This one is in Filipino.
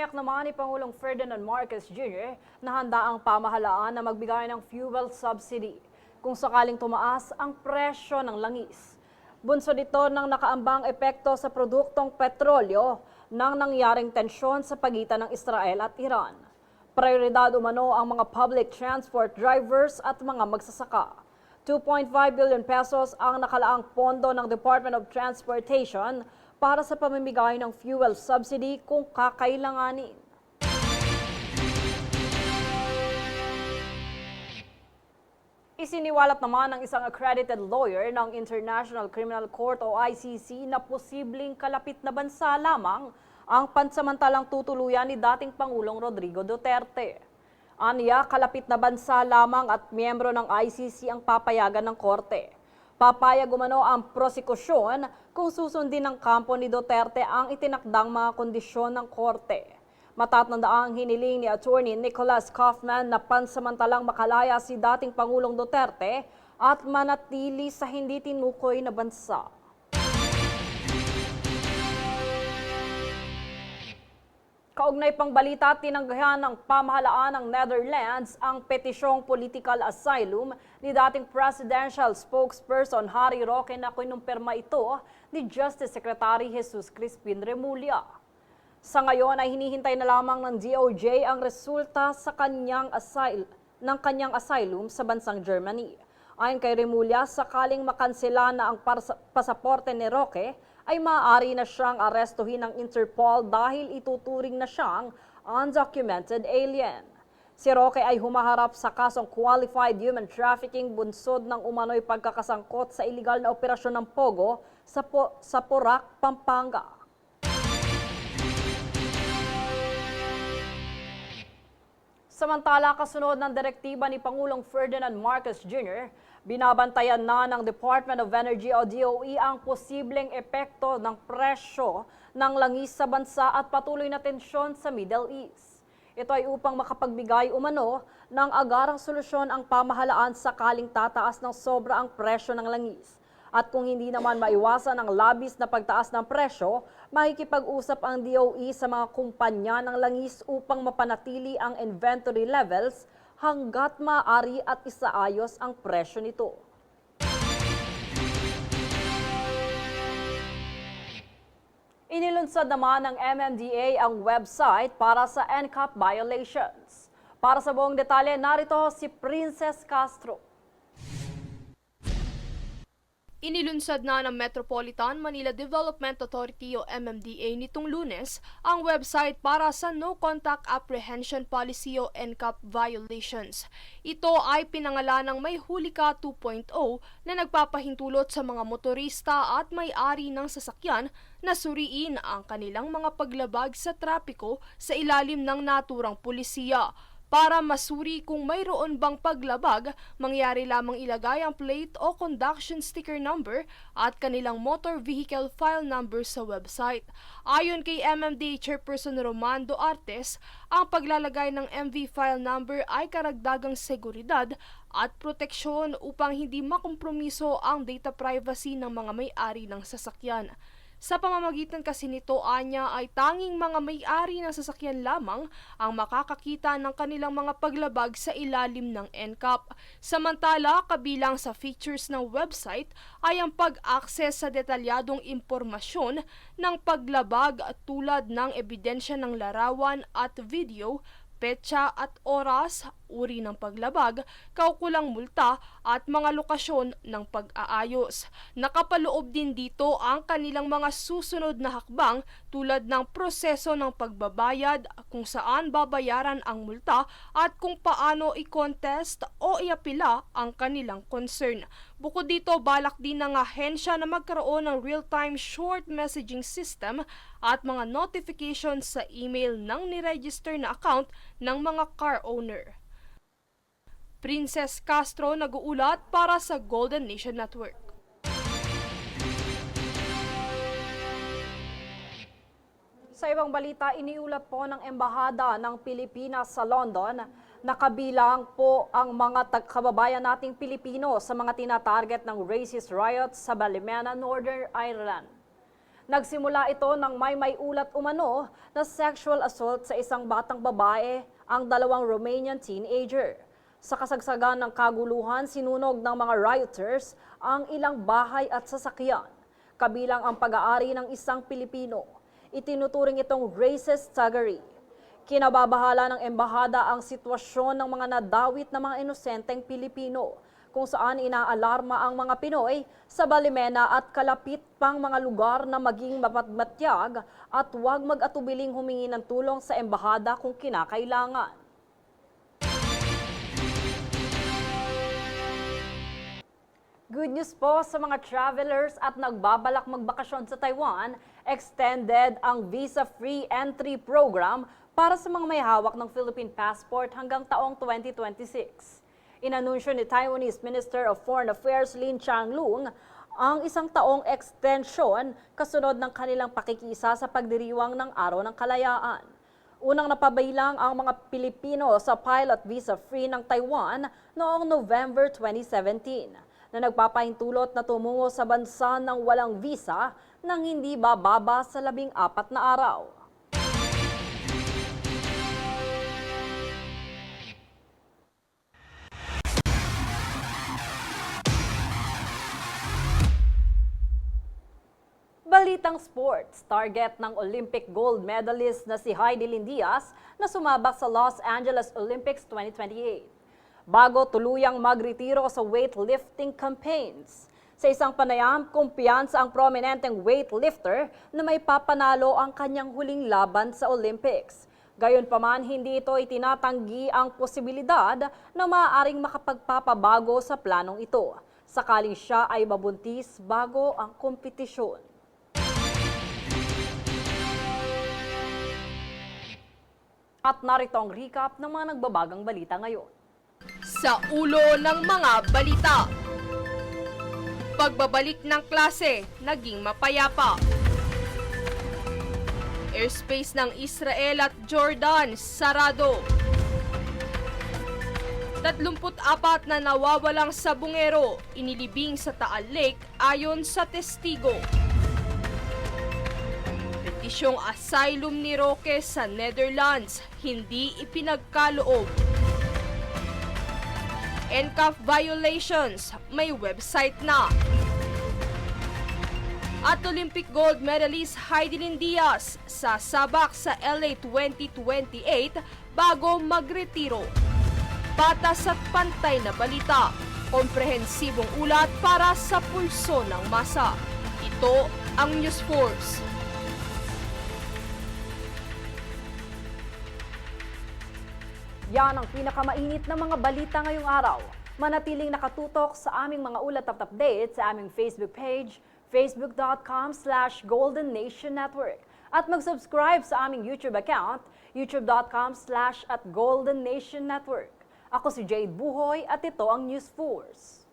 Tiniyak naman ni Pangulong Ferdinand Marcos Jr. na handa ang pamahalaan na magbigay ng fuel subsidy kung sakaling tumaas ang presyo ng langis. Bunsod ito ng nakaambang epekto sa produktong petrolyo nang nangyaring tensyon sa pagitan ng Israel at Iran. Prioridad umano ang mga public transport drivers at mga magsasaka. 2.5 billion pesos ang nakalaang pondo ng Department of Transportation para sa pamimigay ng fuel subsidy kung kakailanganin. Isiniwalat naman ng isang accredited lawyer ng International Criminal Court o ICC na posibleng kalapit na bansa lamang ang pansamantalang tutuluyan ni dating Pangulong Rodrigo Duterte. Aniya, kalapit na bansa lamang at miyembro ng ICC ang papayagan ng korte. Papayag umano ang prosekusyon kung susundin ng kampo ni Duterte ang itinakdang mga kondisyon ng korte. Matatanda ang hiniling ni Attorney Nicholas Kaufman na pansamantalang makalaya si dating Pangulong Duterte at manatili sa hindi tinukoy na bansa. Kaugnay pang balita, tinanggihan ng pamahalaan ng Netherlands ang petisyong political asylum ni dating presidential spokesperson Harry Roque na kinumpirma ito ni Justice Secretary Jesus Crispin Remulla. Sa ngayon ay hinihintay na lamang ng DOJ ang resulta sa kanyang asylum sa bansang Germany. Ayon kay Remulla, sakaling makansela na ang pasaporte ni Roque, ay maaari na siyang arestuhin ng Interpol dahil ituturing na siyang undocumented alien. Si Roque ay humaharap sa kasong qualified human trafficking bunsod ng umano'y pagkakasangkot sa iligal na operasyon ng Pogo sa Porac, Pampanga. Samantala, kasunod ng direktiba ni Pangulong Ferdinand Marcos Jr., binabantayan na ng Department of Energy o DOE ang posibleng epekto ng presyo ng langis sa bansa at patuloy na tensyon sa Middle East. Ito ay upang makapagbigay umano ng agarang solusyon ang pamahalaan sakaling tataas ng sobra ang presyo ng langis. At kung hindi naman maiwasan ang labis na pagtaas ng presyo, makikipag-usap ang DOE sa mga kumpanya ng langis upang mapanatili ang inventory levels hanggat maaari at isaayos ang presyo nito. Inilunsad naman ng MMDA ang website para sa NCAP violations. Para sa buong detalye, narito si Princess Castro. Inilunsad na ng Metropolitan Manila Development Authority o MMDA nitong Lunes ang website para sa No Contact Apprehension Policy o NCAP violations. Ito ay pinangalan ng May Huli Ka 2.0 na nagpapahintulot sa mga motorista at may-ari ng sasakyan na suriin ang kanilang mga paglabag sa trapiko sa ilalim ng naturang pulisiya. Para masuri kung mayroon bang paglabag, mangyari lamang ilagay ang plate o conduction sticker number at kanilang motor vehicle file number sa website. Ayon kay MMDA Chairperson Romando Artes, ang paglalagay ng MV file number ay karagdagang seguridad at proteksyon upang hindi makompromiso ang data privacy ng mga may-ari ng sasakyan. Sa pamamagitan kasi nito, anya ay tanging mga may-ari ng sasakyan lamang ang makakakita ng kanilang mga paglabag sa ilalim ng NCAP. Samantala, kabilang sa features ng website ay ang pag-access sa detalyadong impormasyon ng paglabag tulad ng ebidensya ng larawan at video, petsa at oras, uri ng paglabag, kaukulang multa at mga lokasyon ng pag-aayos. Nakapaloob din dito ang kanilang mga susunod na hakbang tulad ng proseso ng pagbabayad, kung saan babayaran ang multa at kung paano i-contest o iapila ang kanilang concern. Bukod dito, balak din ng ahensya na magkaroon ng real-time short messaging system at mga notifications sa email ng niregister na account ng mga car owner. Princess Castro nag-uulat para sa Golden Nation Network. Sa ibang balita, iniulat po ng Embahada ng Pilipinas sa London na kabilang po ang mga kababayan nating Pilipino sa mga tinatarget ng racist riots sa Ballymena, Northern Ireland. Nagsimula ito nang may ulat umano na sexual assault sa isang batang babae, ang dalawang Romanian teenager. Sa kasagsagan ng kaguluhan, sinunog ng mga rioters ang ilang bahay at sasakyan, kabilang ang pag-aari ng isang Pilipino. Itinuturing itong racist thuggery. Kinababahala ng embahada ang sitwasyon ng mga nadawit na mga inosenteng Pilipino, kung saan inaalarma ang mga Pinoy sa Balimena at kalapit pang mga lugar na maging mapagmatyag at huwag mag-atubiling humingi ng tulong sa embahada kung kinakailangan. Good news po sa mga travelers at nagbabalak magbakasyon sa Taiwan, extended ang visa-free entry program para sa mga may hawak ng Philippine passport hanggang taong 2026. Inanunsyo ni Taiwanese Minister of Foreign Affairs Lin Changlung ang isang taong extension kasunod ng kanilang pakikiisa sa pagdiriwang ng Araw ng Kalayaan. Unang napabilang ang mga Pilipino sa pilot visa-free ng Taiwan noong November 2017 na nagpapahintulot na tumungo sa bansa ng walang visa nang hindi bababa sa 14 na araw. Balitang sports, target ng Olympic gold medalist na si Heidelin Diaz na sumabak sa Los Angeles Olympics 2028. Bago tuluyang magretiro sa weightlifting campaigns. Sa isang panayam, kumpiyansa ang prominenteng weightlifter na may papanalo ang kanyang huling laban sa Olympics. Gayunpaman, hindi ito itinatanggi ang posibilidad na maaaring makapagpapabago sa planong ito, sakaling siya ay mabuntis bago ang kompetisyon. At narito ang recap ng mga nagbabagang balita ngayon. Sa ulo ng mga balita. Pagbabalik ng klase, naging mapayapa. Airspace ng Israel at Jordan, sarado. 34 na nawawalang sabungero, inilibing sa Taal Lake ayon sa testigo. Petisyong asylum ni Roque sa Netherlands, hindi ipinagkaloob. NCAP violations, may website na. At Olympic gold medalist Heidelin Diaz sasabak sa LA 2028 bago magretiro. Patas at pantay na balita, komprehensibong ulat para sa pulso ng masa. Ito ang News Force. Yan ang pinakamainit na mga balita ngayong araw. Manatiling nakatutok sa aming mga ulat at updates sa aming Facebook page, facebook.com/Golden Nation Network. At mag-subscribe sa aming YouTube account, youtube.com/@Golden Nation Network. Ako si Jade Buhoy at ito ang News Force.